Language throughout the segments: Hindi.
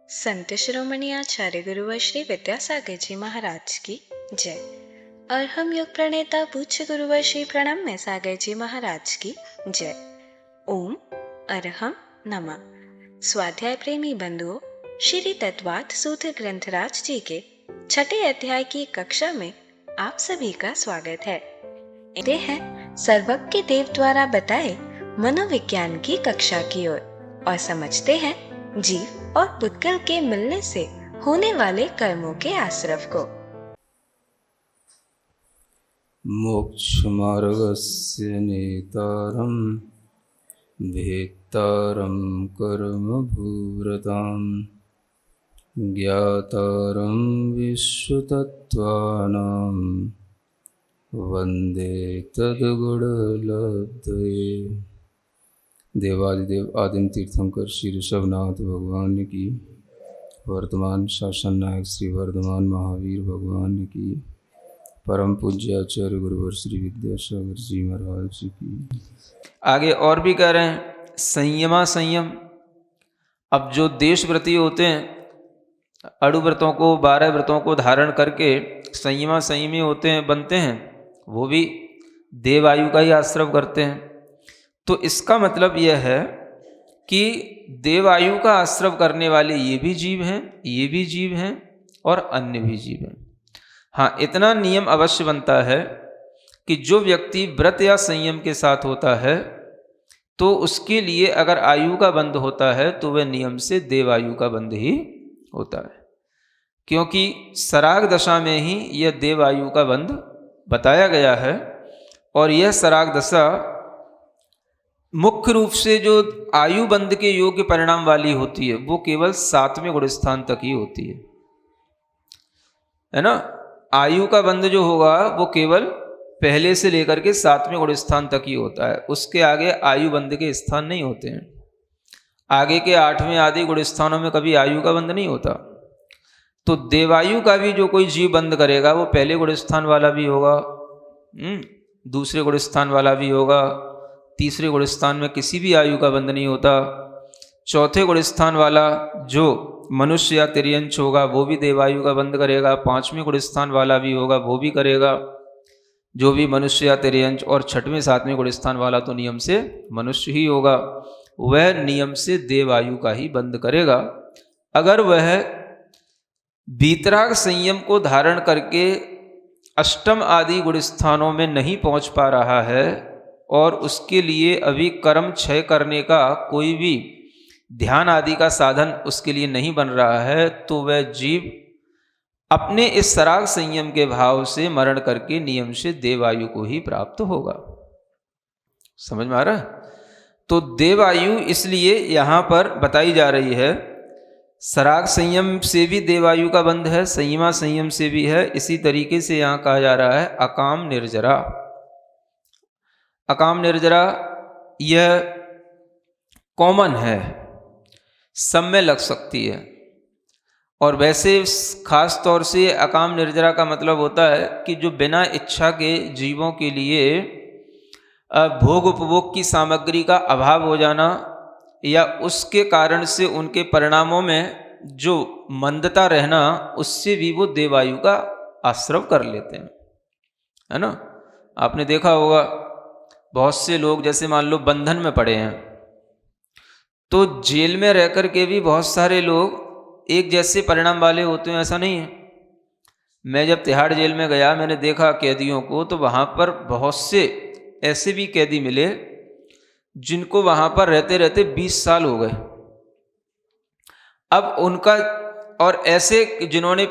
संत शिरोमणि आचार्य गुरुवर श्री विद्यासागर जी महाराज की जय। और हम योग प्रणेता पूज्य गुरुवर श्री प्रणम्य सागर जी महाराज की जय। ओम अरहम नमः। स्वाध्याय प्रेमी बंधुओं, श्री तत्वार्थ सूत्र ग्रंथराज जी के छठे अध्याय की कक्षा में आप सभी का स्वागत है। ये हैं सर्वज्ञ देव द्वारा बताए मनोविज्ञान की कक्षा की ओर और समझते हैं जीव और पुद्गल के मिलने से होने वाले कर्मों के आश्रव को। मोक्षमार्गस्य नेतारं भेत्तारं कर्मभूरतां ज्ञातारं विश्वतत्त्वानां वन्दे तद्गुणलब्धये। देवादिदेव आदिम तीर्थंकर श्री ऋषभनाथ भगवान की, वर्तमान शासन नायक श्री वर्धमान महावीर भगवान की, परम पूज्य आचार्य गुरुवर श्री विद्यासागर जी महाराज की। आगे और भी कह रहे हैं संयमा संयम। अब जो देश व्रती होते हैं, अड़ु व्रतों को 12 व्रतों को धारण करके संयमा संयमी होते हैं, बनते हैं, वो भी देवायु का ही आश्रव करते हैं। तो इसका मतलब यह है कि देवायु का आश्रव करने वाले ये भी जीव हैं और अन्य भी जीव हैं। हाँ, इतना नियम अवश्य बनता है कि जो व्यक्ति व्रत या संयम के साथ होता है तो उसके लिए अगर आयु का बंध होता है तो वह नियम से देवायु का बंध ही होता है, क्योंकि सराग दशा में ही यह देवायु का बंध बताया गया है। और यह सराग दशा मुख्य रूप से जो आयु बंध के योग्य परिणाम वाली होती है वो केवल 7वें गुणस्थान तक ही होती है ना। आयु का बंध जो होगा वो केवल पहले से लेकर के 7वें गुणस्थान तक ही होता है, उसके आगे आयु बंध के स्थान नहीं होते हैं। आगे के 8वें आदि गुणस्थानों में कभी आयु का बंध नहीं होता। तो देवायु का भी जो कोई जीव बंध करेगा वो पहले गुणस्थान वाला भी होगा, दूसरे गुणस्थान वाला भी होगा, तीसरे गुणस्थान में किसी भी आयु का बंध नहीं होता। चौथे गुणस्थान वाला जो मनुष्य या तिर्यंच होगा वो भी देवायु का बंध करेगा। 5वें गुणस्थान वाला भी होगा वो भी करेगा, जो भी मनुष्य या तिर्यंच। और 6वें 7वें गुणस्थान वाला तो नियम से मनुष्य ही होगा, वह नियम से देवायु का ही बंध करेगा। अगर वह वीतराग संयम को धारण करके अष्टम आदि गुणस्थानों में नहीं पहुंच पा रहा है और उसके लिए अभी कर्म क्षय करने का कोई भी ध्यान आदि का साधन उसके लिए नहीं बन रहा है, तो वह जीव अपने इस सराग संयम के भाव से मरण करके नियम से देवायु को ही प्राप्त होगा। समझ में आ रहा है? तो देवायु इसलिए यहाँ पर बताई जा रही है। सराग संयम से भी देवायु का बंध है, संयमा संयम से भी है। इसी तरीके से यहाँ कहा जा रहा है अकाम निर्जरा। अकाम निर्जरा यह कॉमन है, सब में लग सकती है। और वैसे खास तौर से अकाम निर्जरा का मतलब होता है कि जो बिना इच्छा के जीवों के लिए भोग उपभोग की सामग्री का अभाव हो जाना या उसके कारण से उनके परिणामों में जो मंदता रहना, उससे भी वो देवायु का आश्रव कर लेते हैं, है ना। आपने देखा होगा बहुत से लोग जैसे मान लो बंधन में पड़े हैं, तो जेल में रह कर के भी बहुत सारे लोग एक जैसे परिणाम वाले होते हैं, ऐसा नहीं है। मैं जब तिहाड़ जेल में गया, मैंने देखा कैदियों को, तो वहाँ पर बहुत से ऐसे भी कैदी मिले जिनको वहाँ पर रहते रहते 20 साल हो गए। अब उनका, और ऐसे जिन्होंने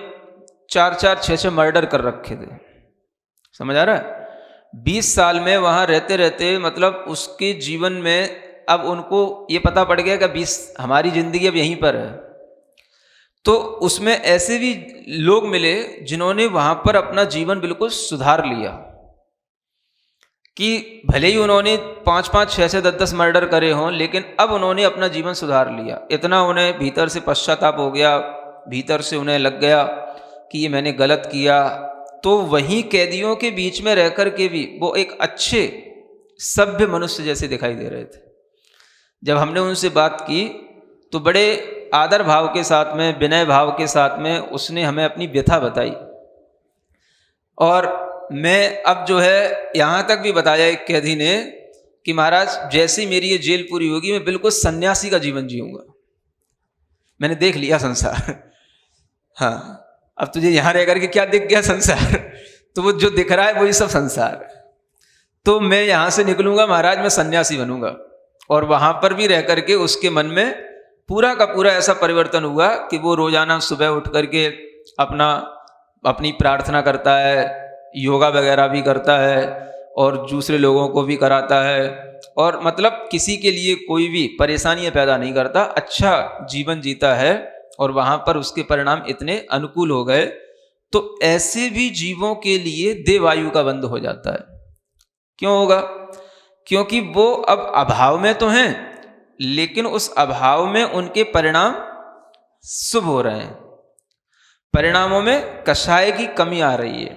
4-4, 6-6 मर्डर कर रखे थे। समझ आ रहा है? 20 साल में वहाँ रहते रहते मतलब उसके जीवन में अब उनको ये पता पड़ गया कि 20 हमारी जिंदगी अब यहीं पर है। तो उसमें ऐसे भी लोग मिले जिन्होंने वहाँ पर अपना जीवन बिल्कुल सुधार लिया, कि भले ही उन्होंने 5-5, 6-6, 10-10 मर्डर करे हों, लेकिन अब उन्होंने अपना जीवन सुधार लिया। इतना उन्हें भीतर से पश्चाताप हो गया, भीतर से उन्हें लग गया कि ये मैंने गलत किया। तो वहीं कैदियों के बीच में रह कर के भी वो एक अच्छे सभ्य मनुष्य जैसे दिखाई दे रहे थे। जब हमने उनसे बात की तो बड़े आदर भाव के साथ में, विनय भाव के साथ में उसने हमें अपनी व्यथा बताई। और मैं अब जो है यहाँ तक भी बताया एक कैदी ने कि महाराज जैसे ही मेरी ये जेल पूरी होगी मैं बिल्कुल सन्यासी का जीवन जीऊँगा, मैंने देख लिया संसार। हाँ, अब तुझे यहाँ रह करके क्या दिख गया संसार? तो वो जो दिख रहा है वही सब संसार है। तो मैं यहाँ से निकलूँगा महाराज, मैं सन्यासी बनूँगा। और वहाँ पर भी रह करके उसके मन में पूरा का पूरा ऐसा परिवर्तन हुआ कि वो रोजाना सुबह उठ करके अपनी प्रार्थना करता है, योगा वगैरह भी करता है और दूसरे लोगों को भी कराता है, और मतलब किसी के लिए कोई भी परेशानियां पैदा नहीं करता, अच्छा जीवन जीता है। और वहाँ पर उसके परिणाम इतने अनुकूल हो गए। तो ऐसे भी जीवों के लिए देवायु का बंध हो जाता है। क्यों होगा? क्योंकि वो अब अभाव में तो हैं, लेकिन उस अभाव में उनके परिणाम शुभ हो रहे हैं, परिणामों में कषाय की कमी आ रही है।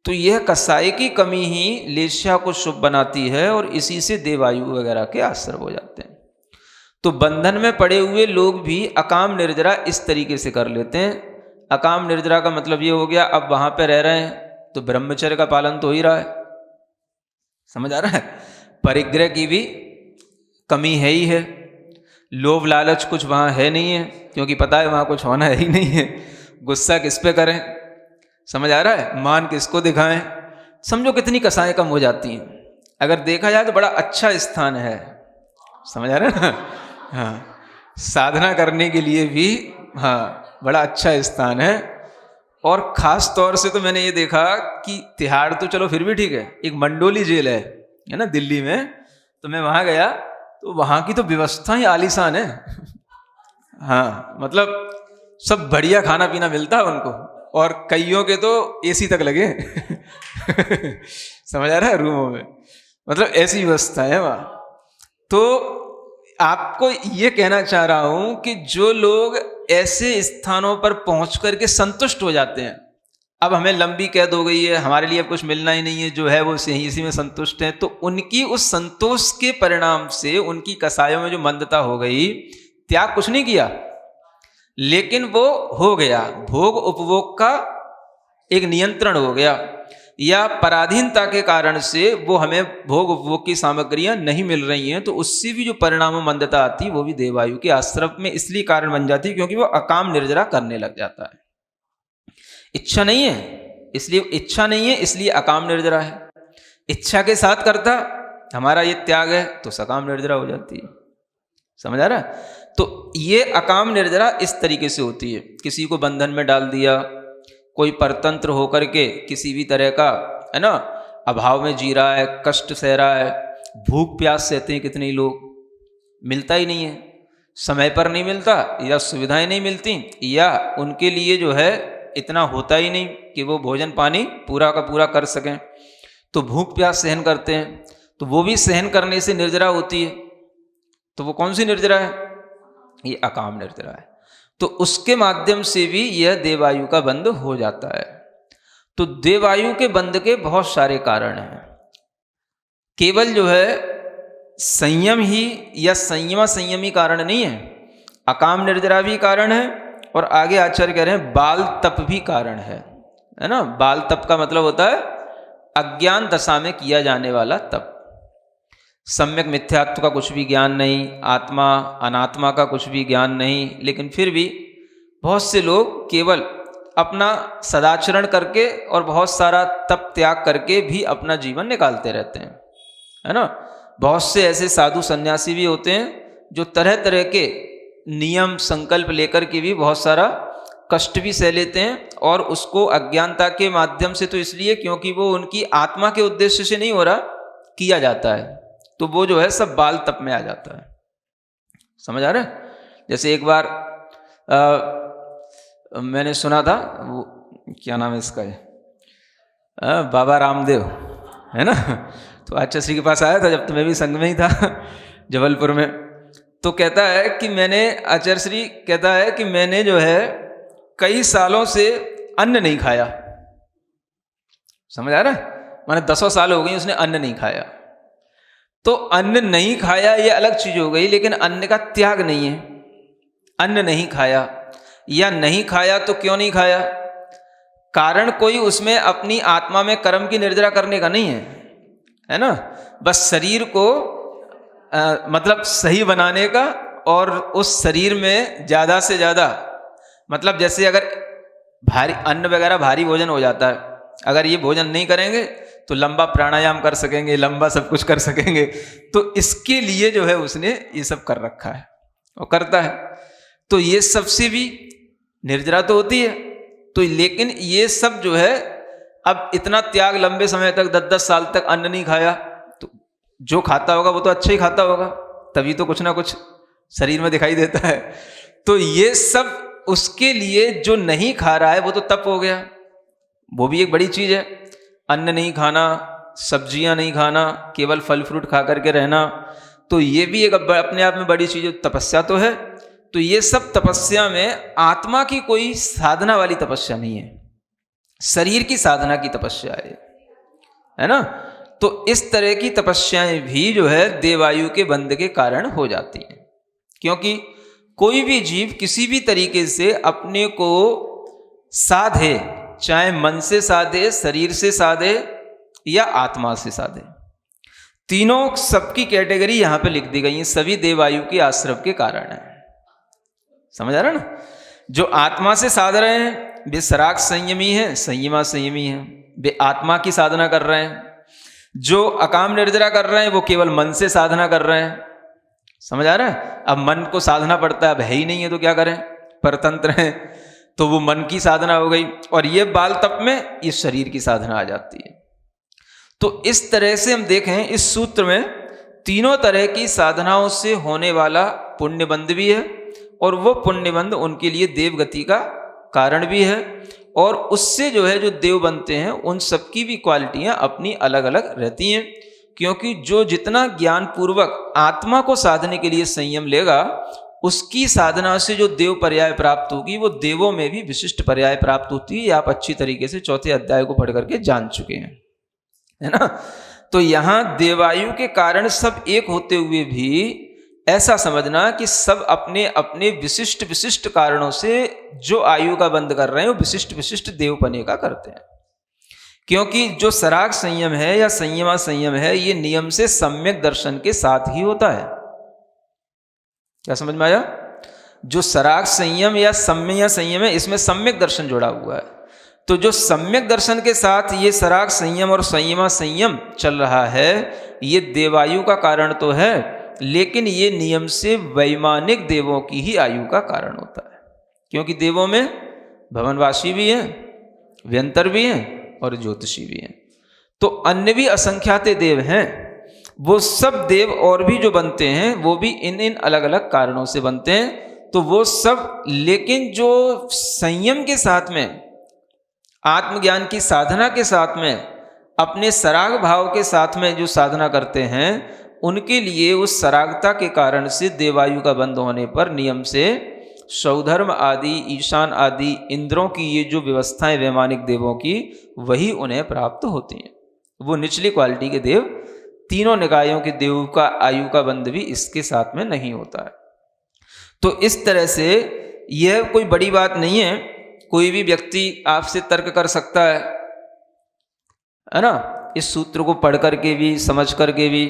तो यह कषाय की कमी ही लेस्या को शुभ बनाती है और इसी से देवायु वगैरह के आश्रय हो जाते हैं। तो बंधन में पड़े हुए लोग भी अकाम निर्जरा इस तरीके से कर लेते हैं। अकाम निर्जरा का मतलब ये हो गया, अब वहां पे रह रहे हैं तो ब्रह्मचर्य का पालन तो हो ही रहा है, समझ आ रहा है, परिग्रह की भी कमी है ही है, लोभ लालच कुछ वहाँ है नहीं है, क्योंकि पता है वहाँ कुछ होना है ही नहीं है। गुस्सा किस पे करें, समझ आ रहा है, मान किसको दिखाएं, समझो कितनी कसाएं कम हो जाती हैं। अगर देखा जाए तो बड़ा अच्छा स्थान है, समझ आ रहा है ना। हाँ, साधना करने के लिए भी हाँ बड़ा अच्छा स्थान है। और ख़ास तौर से तो मैंने ये देखा कि तिहाड़ तो चलो फिर भी ठीक है, एक मंडोली जेल है ना दिल्ली में, तो मैं वहाँ गया तो वहाँ की तो व्यवस्था ही आलीशान है। हाँ, मतलब सब बढ़िया खाना पीना मिलता है उनको, और कईयों के तो एसी तक लगे। समझ आ रहा है, रूमों में, मतलब ऐसी व्यवस्था है वहाँ। तो आपको ये कहना चाह रहा हूं कि जो लोग ऐसे स्थानों पर पहुंच करके संतुष्ट हो जाते हैं, अब हमें लंबी कैद हो गई है, हमारे लिए अब कुछ मिलना ही नहीं है, जो है वो सही इसी में संतुष्ट है, तो उनकी उस संतोष के परिणाम से उनकी कसायों में जो मंदता हो गई, त्याग कुछ नहीं किया लेकिन वो हो गया, भोग उपभोग का एक नियंत्रण हो गया, या पराधीनता के कारण से वो हमें भोग उपभोग की सामग्रियां नहीं मिल रही हैं, तो उससे भी जो परिणाम मंदता आती वो भी देवायु के आश्रम में इसलिए कारण बन जाती है क्योंकि वो अकाम निर्जरा करने लग जाता है। इच्छा नहीं है इसलिए अकाम निर्जरा है, इच्छा के साथ करता हमारा ये त्याग है तो सकाम निर्जरा हो जाती है। समझ आ रहा है? तो ये अकाम निर्जरा इस तरीके से होती है। किसी को बंधन में डाल दिया, कोई परतंत्र होकर के किसी भी तरह का है ना अभाव में जी रहा है, कष्ट सह रहा है, भूख प्यास सहते हैं कितने लोग, मिलता ही नहीं है, समय पर नहीं मिलता, या सुविधाएं नहीं मिलती, या उनके लिए जो है इतना होता ही नहीं कि वो भोजन पानी पूरा का पूरा कर सकें, तो भूख प्यास सहन करते हैं। तो वो भी सहन करने से निर्जरा होती है। तो वो कौन सी निर्जरा है? ये अकाम निर्जरा है। तो उसके माध्यम से भी यह देवायु का बंध हो जाता है। तो देवायु के बंध के बहुत सारे कारण हैं। केवल जो है संयम ही या संयमी कारण नहीं है, अकाम निर्जरा भी कारण है, और आगे आचार्य कह रहे हैं बाल तप भी कारण है ना। बाल तप का मतलब होता है अज्ञान दशा में किया जाने वाला तप। सम्यक मिथ्यात्व का कुछ भी ज्ञान नहीं, आत्मा अनात्मा का कुछ भी ज्ञान नहीं, लेकिन फिर भी बहुत से लोग केवल अपना सदाचरण करके और बहुत सारा तप त्याग करके भी अपना जीवन निकालते रहते हैं, है ना। बहुत से ऐसे साधु सन्यासी भी होते हैं जो तरह तरह के नियम संकल्प लेकर के भी बहुत सारा कष्ट भी सह लेते हैं, और उसको अज्ञानता के माध्यम से, तो इसलिए क्योंकि वो उनकी आत्मा के उद्देश्य से नहीं हो रहा, किया जाता है, तो वो जो है सब बाल तप में आ जाता है। समझ आ रहा है? जैसे एक बार मैंने सुना था, वो क्या नाम है इसका, बाबा रामदेव है ना, तो आचार्य श्री के पास आया था जब तो मैं भी संघ में ही था जबलपुर में। तो कहता है कि आचार्य श्री कहता है कि मैंने जो है कई सालों से अन्न नहीं खाया। समझ आ रहा है? माने 10 साल हो गई उसने अन्न नहीं खाया। तो अन्न नहीं खाया ये अलग चीज हो गई, लेकिन अन्न का त्याग नहीं है। अन्न नहीं खाया, या नहीं खाया तो क्यों नहीं खाया? कारण कोई उसमें अपनी आत्मा में कर्म की निर्जरा करने का नहीं है ना, बस शरीर को मतलब सही बनाने का, और उस शरीर में ज़्यादा से ज़्यादा, मतलब जैसे अगर भारी अन्न वगैरह भारी भोजन हो जाता है, अगर ये भोजन नहीं करेंगे तो लंबा प्राणायाम कर सकेंगे, लंबा सब कुछ कर सकेंगे, तो इसके लिए जो है उसने ये सब कर रखा है और करता है। तो ये सबसे भी निर्जरा तो होती है, तो लेकिन ये सब जो है, अब इतना त्याग, लंबे समय तक 10-10 साल तक अन्न नहीं खाया, तो जो खाता होगा वो तो अच्छा ही खाता होगा, तभी तो कुछ ना कुछ शरीर में दिखाई देता है। तो ये सब उसके लिए जो नहीं खा रहा है वो तो तप हो गया, वो भी एक बड़ी चीज है। अन्न नहीं खाना, सब्जियां नहीं खाना, केवल फल फ्रूट खा करके रहना, तो ये भी एक अपने आप में बड़ी चीज है, तपस्या तो है। तो ये सब तपस्या में आत्मा की कोई साधना वाली तपस्या नहीं है, शरीर की साधना की तपस्या है ना। तो इस तरह की तपस्याएं भी जो है देवायु के बंध के कारण हो जाती हैं, क्योंकि कोई भी जीव किसी भी तरीके से अपने को साधे, चाहे मन से साधे, शरीर से साधे या आत्मा से साधे, तीनों सबकी कैटेगरी यहां पे लिख दी गई है, सभी देवायु के आश्रव के कारण है। समझ आ रहा ना? जो आत्मा से साध रहे हैं वे सराग संयमी है, संयमा संयमी है, वे आत्मा की साधना कर रहे हैं। जो अकाम निर्जरा कर रहे हैं वो केवल मन से साधना कर रहे हैं। समझ आ रहा है? अब मन को साधना पड़ता है, अब है ही नहीं है तो क्या करें, परतंत्र हैं, तो वो मन की साधना हो गई, और ये बाल तप में इस शरीर की साधना आ जाती है। तो इस तरह से हम देखें इस सूत्र में तीनों तरह की साधनाओं से होने वाला पुण्यबंध भी है, और वो पुण्यबंध उनके लिए देवगति का कारण भी है, और उससे जो है जो देव बनते हैं उन सबकी भी क्वालिटियां अपनी अलग अलग रहती हैं। क्योंकि जो जितना ज्ञान पूर्वक आत्मा को साधने के लिए संयम लेगा, उसकी साधना से जो देव पर्याय प्राप्त होगी वो देवों में भी विशिष्ट पर्याय प्राप्त होती है। आप अच्छी तरीके से 4थे अध्याय को पढ़ करके जान चुके हैं, है ना। तो यहां देवायु के कारण सब एक होते हुए भी ऐसा समझना कि सब अपने अपने विशिष्ट विशिष्ट कारणों से जो आयु का बंध कर रहे हैं वो विशिष्ट विशिष्ट देवपने का करते हैं। क्योंकि जो सराग संयम है या संयमा संयम है, ये नियम से सम्यक दर्शन के साथ ही होता है। क्या समझ में आया? जो सराग संयम या सम्य संयम है, इसमें सम्यक दर्शन जुड़ा हुआ है। तो जो सम्यक दर्शन के साथ ये सराग संयम और संयमा संयम चल रहा है, ये देवायु का कारण तो है, लेकिन ये नियम से वैमानिक देवों की ही आयु का कारण होता है। क्योंकि देवों में भवनवासी भी हैं, व्यंतर भी हैं और ज्योतिषी भी हैं। तो अन्य भी असंख्यात देव हैं, वो सब देव और भी जो बनते हैं वो भी इन इन अलग अलग कारणों से बनते हैं। तो वो सब, लेकिन जो संयम के साथ में, आत्मज्ञान की साधना के साथ में, अपने सराग भाव के साथ में जो साधना करते हैं, उनके लिए उस सरागता के कारण से देवायु का बंध होने पर नियम से सौधर्म आदि, ईशान आदि इंद्रों की ये जो व्यवस्थाएं वैमानिक देवों की, वही उन्हें प्राप्त होती हैं। वो निचली क्वालिटी के देव, तीनों निकायों के देव का आयु का बंध भी इसके साथ में नहीं होता है। तो इस तरह से यह कोई बड़ी बात नहीं है। कोई भी व्यक्ति आपसे तर्क कर सकता है ना, इस सूत्र को पढ़ करके भी, समझ करके भी।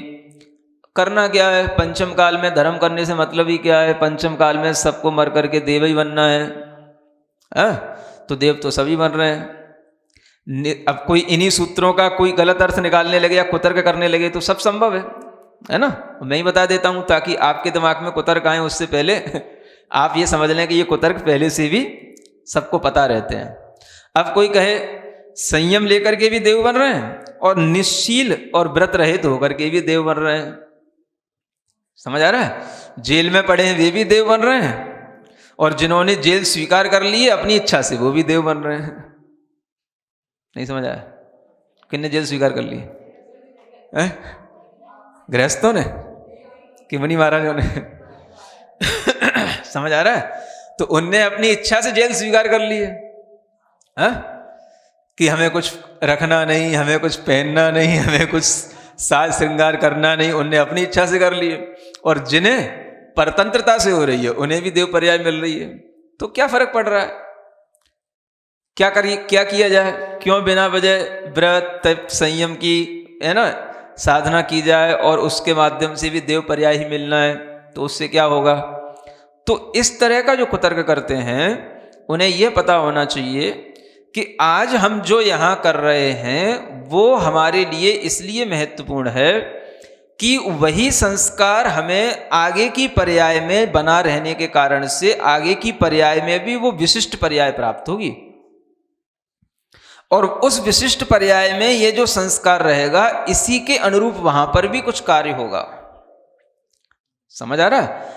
करना क्या है? पंचम काल में धर्म करने से मतलब ही क्या है? पंचम काल में सबको मर करके देव ही बनना है, तो देव तो सभी बन रहे हैं। अब कोई इन्हीं सूत्रों का कोई गलत अर्थ निकालने लगे या कुतर्क करने लगे तो सब संभव है ना। मैं ही बता देता हूं ताकि आपके दिमाग में कुतर्क आए उससे पहले आप ये समझ लें कि ये कुतर्क पहले से भी सबको पता रहते हैं। अब कोई कहे संयम लेकर के भी देव बन रहे हैं और निश्शील और व्रत रहित होकर के भी देव बन रहे हैं। समझ आ रहा है? जेल में पड़े हैं वे भी देव बन रहे हैं, और जिन्होंने जेल स्वीकार कर ली है अपनी इच्छा से वो भी देव बन रहे हैं। नहीं समझ आया? किसने जेल स्वीकार कर ली? गृहस्थों ने कि मुनि महाराजों ने? समझ आ रहा है? तो उनने अपनी इच्छा से जेल स्वीकार कर ली है कि हमें कुछ रखना नहीं, हमें कुछ पहनना नहीं, हमें कुछ साज श्रृंगार करना नहीं, उनने अपनी इच्छा से कर लिए। और जिन्हें परतंत्रता से हो रही है, उन्हें भी देव पर्याय मिल रही है, तो क्या फर्क पड़ रहा है? क्या किया जाए? क्यों बिना वजह व्रत तप संयम की, है ना, साधना की जाए और उसके माध्यम से भी देव पर्याय ही मिलना है, तो उससे क्या होगा? तो इस तरह का जो कुतर्क करते हैं उन्हें यह पता होना चाहिए कि आज हम जो यहाँ कर रहे हैं वो हमारे लिए इसलिए महत्वपूर्ण है कि वही संस्कार हमें आगे की पर्याय में बना रहने के कारण से आगे की पर्याय में भी वो विशिष्ट पर्याय प्राप्त होगी, और उस विशिष्ट पर्याय में ये जो संस्कार रहेगा इसी के अनुरूप वहां पर भी कुछ कार्य होगा। समझ आ रहा है?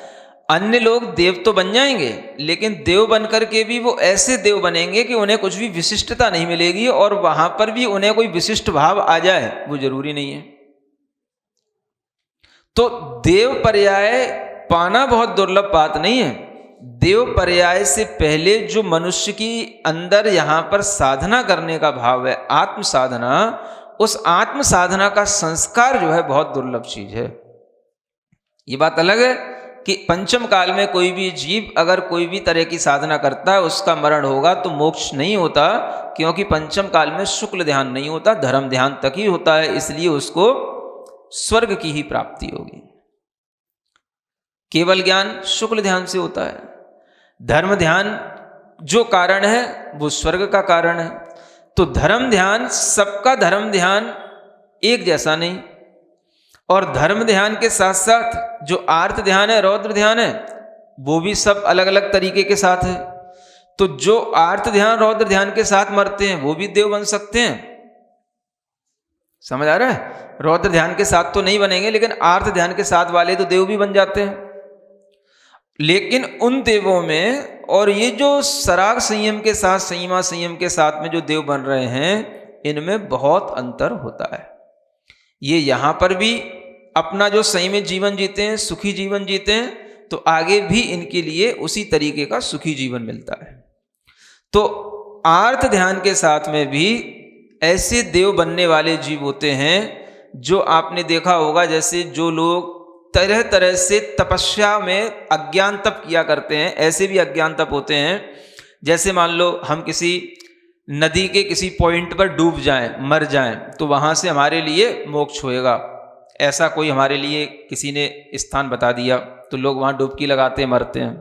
अन्य लोग देव तो बन जाएंगे, लेकिन देव बनकर के भी वो ऐसे देव बनेंगे कि उन्हें कुछ भी विशिष्टता नहीं मिलेगी, और वहां पर भी उन्हें कोई विशिष्ट भाव आ जाए वो जरूरी नहीं है। तो देव पर्याय पाना बहुत दुर्लभ बात नहीं है। देव पर्याय से पहले जो मनुष्य की अंदर यहां पर साधना करने का भाव है, आत्म साधना, उस आत्म साधना का संस्कार जो है बहुत दुर्लभ चीज है। ये बात अलग है कि पंचम काल में कोई भी जीव अगर कोई भी तरह की साधना करता है उसका मरण होगा तो मोक्ष नहीं होता, क्योंकि पंचम काल में शुक्ल ध्यान नहीं होता, धर्म ध्यान तक ही होता है, इसलिए उसको स्वर्ग की ही प्राप्ति होगी। केवल ज्ञान शुक्ल ध्यान से होता है, धर्म ध्यान जो कारण है वो स्वर्ग का कारण है। तो धर्म ध्यान, सबका धर्म ध्यान एक जैसा नहीं, और धर्म ध्यान के साथ साथ जो आर्त ध्यान है, रौद्र ध्यान है, वो भी सब अलग अलग तरीके के साथ है। तो जो आर्त ध्यान रौद्र ध्यान के साथ मरते हैं वो भी देव बन सकते हैं। समझ आ रहा है? रौद्र ध्यान के साथ तो नहीं बनेंगे, लेकिन आर्त ध्यान के साथ वाले तो देव भी बन जाते हैं। लेकिन उन देवों में और ये जो सराग संयम के साथ, संयमा संयम के साथ में जो देव बन रहे हैं, इनमें बहुत अंतर होता है। ये यहां पर भी अपना जो संयमित जीवन जीते हैं, सुखी जीवन जीते हैं, तो आगे भी इनके लिए उसी तरीके का सुखी जीवन मिलता है। तो आर्त ध्यान के साथ में भी ऐसे देव बनने वाले जीव होते हैं जो आपने देखा होगा, जैसे जो लोग तरह तरह से तपस्या में अज्ञान तप किया करते हैं, ऐसे भी अज्ञान तप होते हैं। जैसे मान लो हम किसी नदी के किसी पॉइंट पर डूब जाएं, मर जाएं, तो वहां से हमारे लिए मोक्ष होएगा, ऐसा कोई हमारे लिए किसी ने स्थान बता दिया, तो लोग वहां डुबकी लगाते हैं, मरते हैं।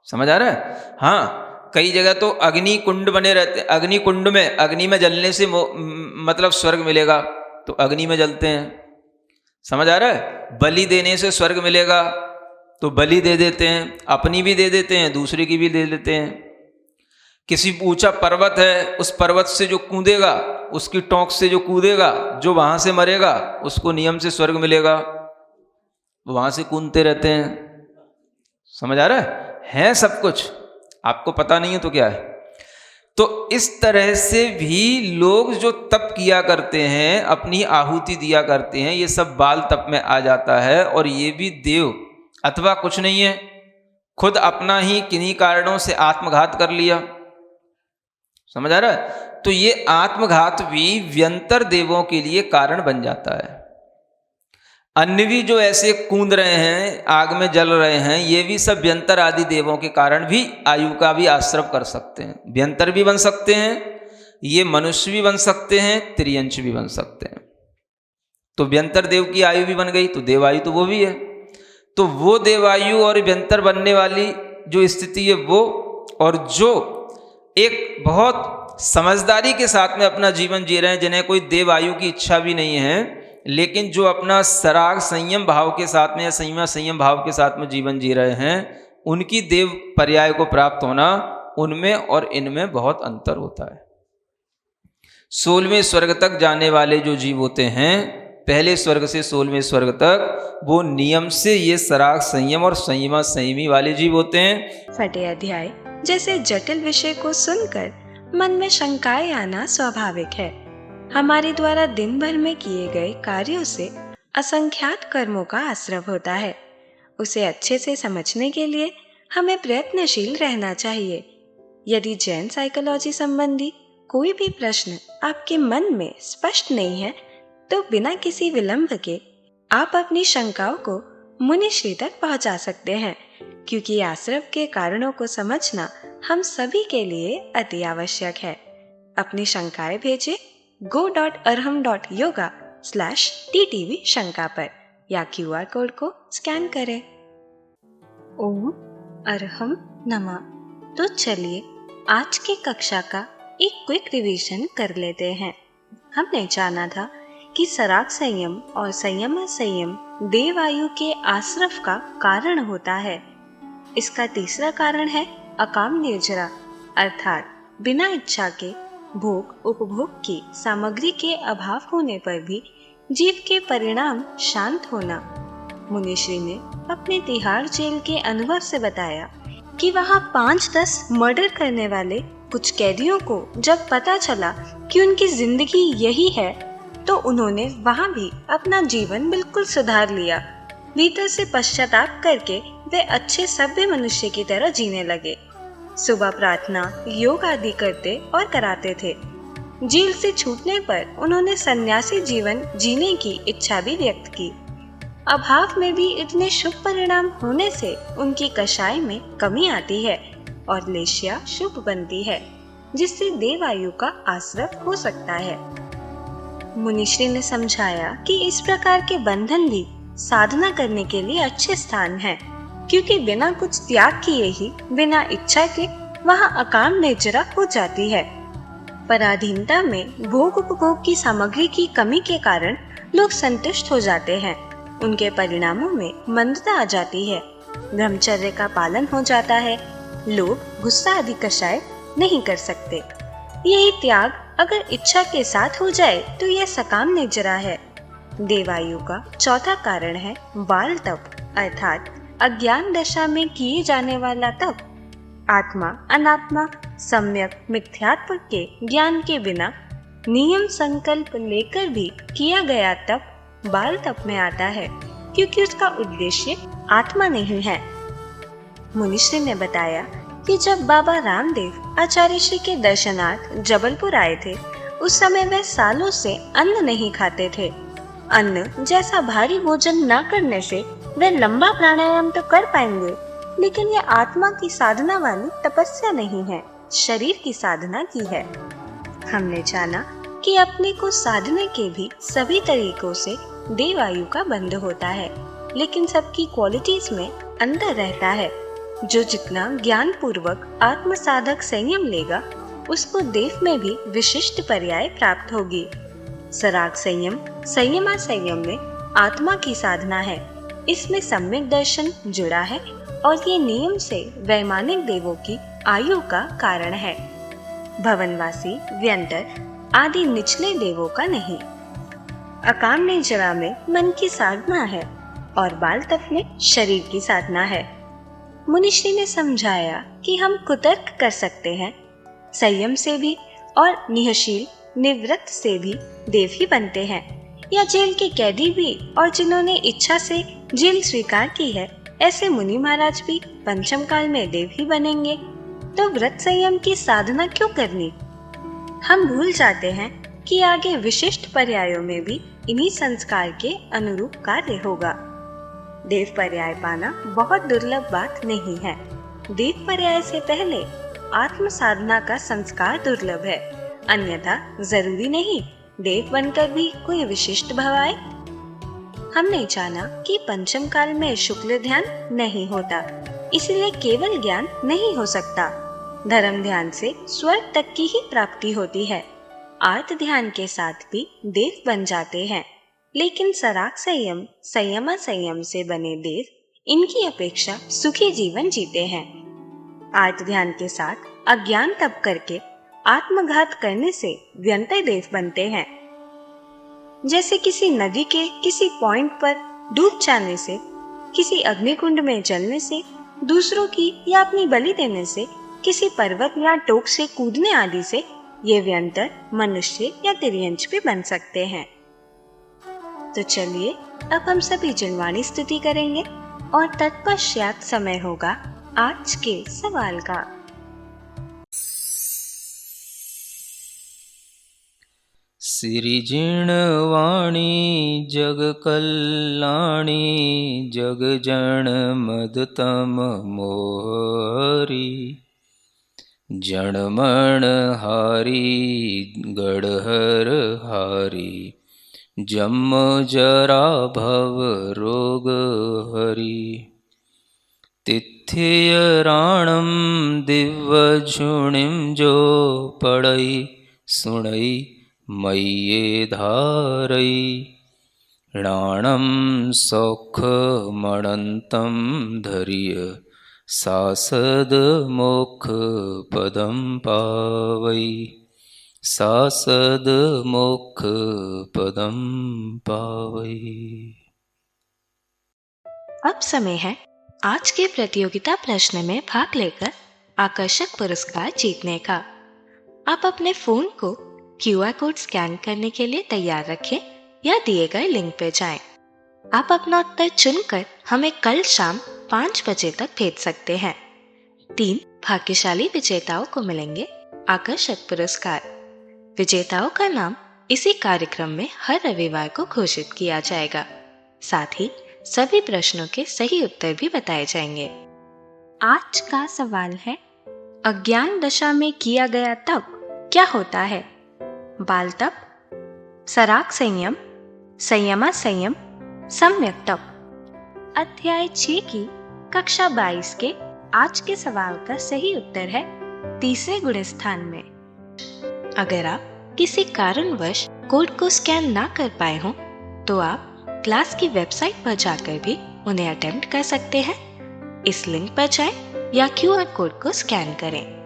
समझ आ रहा है? हाँ, कई जगह तो अग्नि कुंड बने रहते हैं, अग्नि कुंड में अग्नि में जलने से मतलब स्वर्ग मिलेगा, तो अग्नि में जलते हैं। समझ आ रहा है? बलि देने से स्वर्ग मिलेगा, तो बलि दे देते हैं, अपनी भी दे देते हैं, दूसरे की भी दे देते हैं। किसी ऊंचा पर्वत है, उस पर्वत से जो कूदेगा, उसकी टोंक से जो कूदेगा, जो वहां से मरेगा, उसको नियम से स्वर्ग मिलेगा, वहां से कूदते रहते हैं। समझ आ रहा है सब कुछ, आपको पता नहीं है तो क्या है। तो इस तरह से भी लोग जो तप किया करते हैं, अपनी आहुति दिया करते हैं, ये सब बाल तप में आ जाता है। और ये भी देव अथवा कुछ नहीं है, खुद अपना ही किन्हीं कारणों से आत्मघात कर लिया। समझ आ रहा है? तो ये आत्मघात भी व्यंतर देवों के लिए कारण बन जाता है। अन्य भी जो ऐसे कूद रहे हैं, आग में जल रहे हैं, ये भी सब व्यंतर आदि देवों के कारण भी आयु का भी आश्रव कर सकते हैं। व्यंतर भी बन सकते हैं, ये मनुष्य भी बन सकते हैं, त्रियंश भी बन सकते हैं। तो व्यंतर देव की आयु भी बन गई, तो देवायु तो वो भी है। तो वो देवायु और व्यंतर बनने वाली जो स्थिति है वो, और जो एक बहुत समझदारी के साथ में अपना जीवन जी रहे हैं, जिन्हें कोई देवायु की इच्छा भी नहीं है, लेकिन जो अपना सराग संयम भाव के साथ में या संयमा संयम भाव के साथ में जीवन जी रहे हैं, उनकी देव पर्याय को प्राप्त होना, उनमें और इनमें बहुत अंतर होता है। 16वें स्वर्ग तक जाने वाले जो जीव होते हैं, पहले स्वर्ग से 16वें स्वर्ग तक, वो नियम से ये सराग संयम और संयमा संयमी वाले जीव होते हैं। फटे अध्याय जैसे जटिल विषय को सुनकर मन में शंकाएं आना स्वाभाविक है। हमारे द्वारा दिन भर में किए गए कार्यों से असंख्यात कर्मों का आश्रव होता है। उसे अच्छे से समझने के लिए हमें प्रयत्नशील रहना चाहिए। यदि जैन साइकोलॉजी संबंधी कोई भी प्रश्न आपके मन में स्पष्ट नहीं है, तो बिना किसी विलंब के आप अपनी शंकाओं को मुनिश्री तक पहुंचा सकते हैं, क्योंकि आश्रव के कारणों को समझना हम सभी के लिए अति आवश्यक है। अपनी शंकाएं भेजें go.arham.yoga/ttv शंका पर या QR कोड को स्कैन करें। ओम अरहम नमः। तो चलिए आज की कक्षा का एक क्विक रिवीजन कर लेते हैं। हमने जाना था कि सराग संयम और संयम संयम देवायु के आश्रव का कारण होता है। इसका तीसरा कारण है अकाम निर्जरा, अर्थात बिना इच्छा के भोग उपभोग की सामग्री के अभाव होने पर भी जीव के परिणाम शांत होना। मुनिश्री ने अपने तिहाड़ जेल के अनुभव से बताया कि वहाँ 5-10 मर्डर करने वाले कुछ कैदियों को जब पता चला कि उनकी जिंदगी यही है, तो उन्होंने वहाँ भी अपना जीवन बिल्कुल सुधार लिया। भीतर से पश्चाताप करके वे अच्छे सभ्य मनुष्य की तरह जीने लगे। सुबह प्रार्थना, योग आदि करते और कराते थे। जेल से छूटने पर उन्होंने सन्यासी जीवन जीने की इच्छा भी व्यक्त की। अभाव में भी इतने शुभ परिणाम होने से उनकी कषाय में कमी आती है और लेश्या शुभ बनती है, जिससे देवायु का आश्रव हो सकता है। मुनिश्री ने समझाया कि इस प्रकार के बंधन भी साधना करने के लिए अच्छे स्थान हैं, क्योंकि बिना कुछ त्याग किए ही बिना इच्छा के वहाँ अकाम निर्जरा हो जाती है। पराधीनता में भोग उपभोग की सामग्री की कमी के कारण लोग संतुष्ट हो जाते हैं। उनके परिणामों में मंदता आ जाती है, ब्रह्मचर्य का पालन हो जाता है, लोग गुस्सा आदि कषाय नहीं कर सकते। यही त्याग अगर इच्छा के साथ हो जाए तो यह सकाम निर्जरा है। देवायु का चौथा कारण है बाल तप, अर्थात अज्ञान दशा में किए जाने वाला तप। आत्मा अनात्मा सम्यक मिथ्यात्व के ज्ञान के बिना नियम संकल्प लेकर भी किया गया तप बाल तप में आता है, क्योंकि उसका उद्देश्य आत्मा नहीं है। मुनिश्री ने बताया कि जब बाबा रामदेव आचार्य श्री के दर्शनार्थ जबलपुर आए थे, उस समय वे सालों से अन्न नहीं खाते थे। अन्न जैसा भारी भोजन न करने से वे लंबा प्राणायाम तो कर पाएंगे, लेकिन यह आत्मा की साधना वाली तपस्या नहीं है, शरीर की साधना की है। हमने जाना कि अपने को साधने के भी सभी तरीकों से देवायु का बंध होता है, लेकिन सबकी क्वालिटीज में अंतर रहता है। जो जितना ज्ञान पूर्वक आत्म साधक संयम लेगा, उसको देव में भी विशिष्ट पर्याय प्राप्त होगी। सराग संयम संयमा संयम में आत्मा की साधना है। इसमें सम्यक दर्शन जुड़ा है और ये नियम से वैमानिक देवों की आयु का कारण है, भवनवासी व्यंतर आदि निचले देवों का नहीं। अकाम निर्जरा में मन की साधना है और बाल तप में शरीर की साधना है। मुनिश्री ने समझाया कि हम कुतर्क कर सकते हैं, संयम से भी और निहशील निवृत्त से भी देव ही बनते हैं, या जेल के कैदी भी और जिन्होंने इच्छा से जेल स्वीकार की है, ऐसे मुनि महाराज भी पंचम काल में देव ही बनेंगे। तो व्रत संयम की साधना क्यों करनी? हम भूल जाते हैं कि आगे विशिष्ट पर्यायों में भी इन्हीं संस्कार के अनुरूप कार्य होगा। देव पर्याय पाना बहुत दुर्लभ बात नहीं है। देव पर्याय से पहले आत्म साधना का संस्कार दुर्लभ है, अन्यथा जरूरी नहीं देव बनकर भी कोई विशिष्ट भव आए। हमने जाना कि पंचम काल में शुक्ल ध्यान नहीं होता, इसलिए केवल ज्ञान नहीं हो सकता। धर्म ध्यान से स्वर्ग तक की ही प्राप्ति होती है। आर्त ध्यान के साथ भी देव बन जाते हैं, लेकिन सराग संयम संयमा संयम से बने देव इनकी अपेक्षा सुखी जीवन जीते हैं। आर्त ध्यान के साथ अज्ञान तप करके आत्मघात करने से व्यंतर देव बनते हैं। जैसे किसी नदी के किसी पॉइंट पर डूब जाने से, किसी अग्निकुंड में जलने से, दूसरों की या अपनी बलि देने से, किसी पर्वत या टोक से कूदने आदि से ये व्यंतर मनुष्य या तिर्यंच भी बन सकते हैं। तो चलिए अब हम सभी जनवाणी स्तुति करेंगे और तत्पश्चात समय होगा आज के सवाल का। सिरिजिणवाणी जग कल्याणी जग जन मदतम मोहरी जणमण हारी गढ़हर हारी जम जरा भव रोग हरि तिथियराणम दिव्यझुणिम जो पढ़ई सुणई मय्ये धारई राणम सौख मणंतम धरिय सासद मोक्ष पदम पावई सासद मोक्ष पदम पावई। अब समय है आज के प्रतियोगिता प्रश्न में भाग लेकर आकर्षक पुरस्कार जीतने का। आप अपने फोन को QR कोड स्कैन करने के लिए तैयार रखें या दिए गए लिंक पे जाएं। आप अपना उत्तर चुनकर हमें कल शाम 5 बजे तक भेज सकते हैं। 3 भाग्यशाली विजेताओं को मिलेंगे आकर्षक पुरस्कार। विजेताओं का नाम इसी कार्यक्रम में हर रविवार को घोषित किया जाएगा। साथ ही सभी प्रश्नों के सही उत्तर भी बताए जाएंगे। आज का सवाल है, अज्ञान दशा में किया गया तप क्या होता है? बाल तप, सराग संयम, संयमा संयम, सम्यक तप। अध्याय 6 की कक्षा 22 के आज के सवाल का सही उत्तर है तीसरे गुणस्थान में। अगर आप किसी कारणवश कोड को स्कैन ना कर पाए हों तो आप क्लास की वेबसाइट पर जाकर भी उन्हें अटेम्प्ट कर सकते हैं। इस लिंक पर जाएं या QR कोड को स्कैन करें।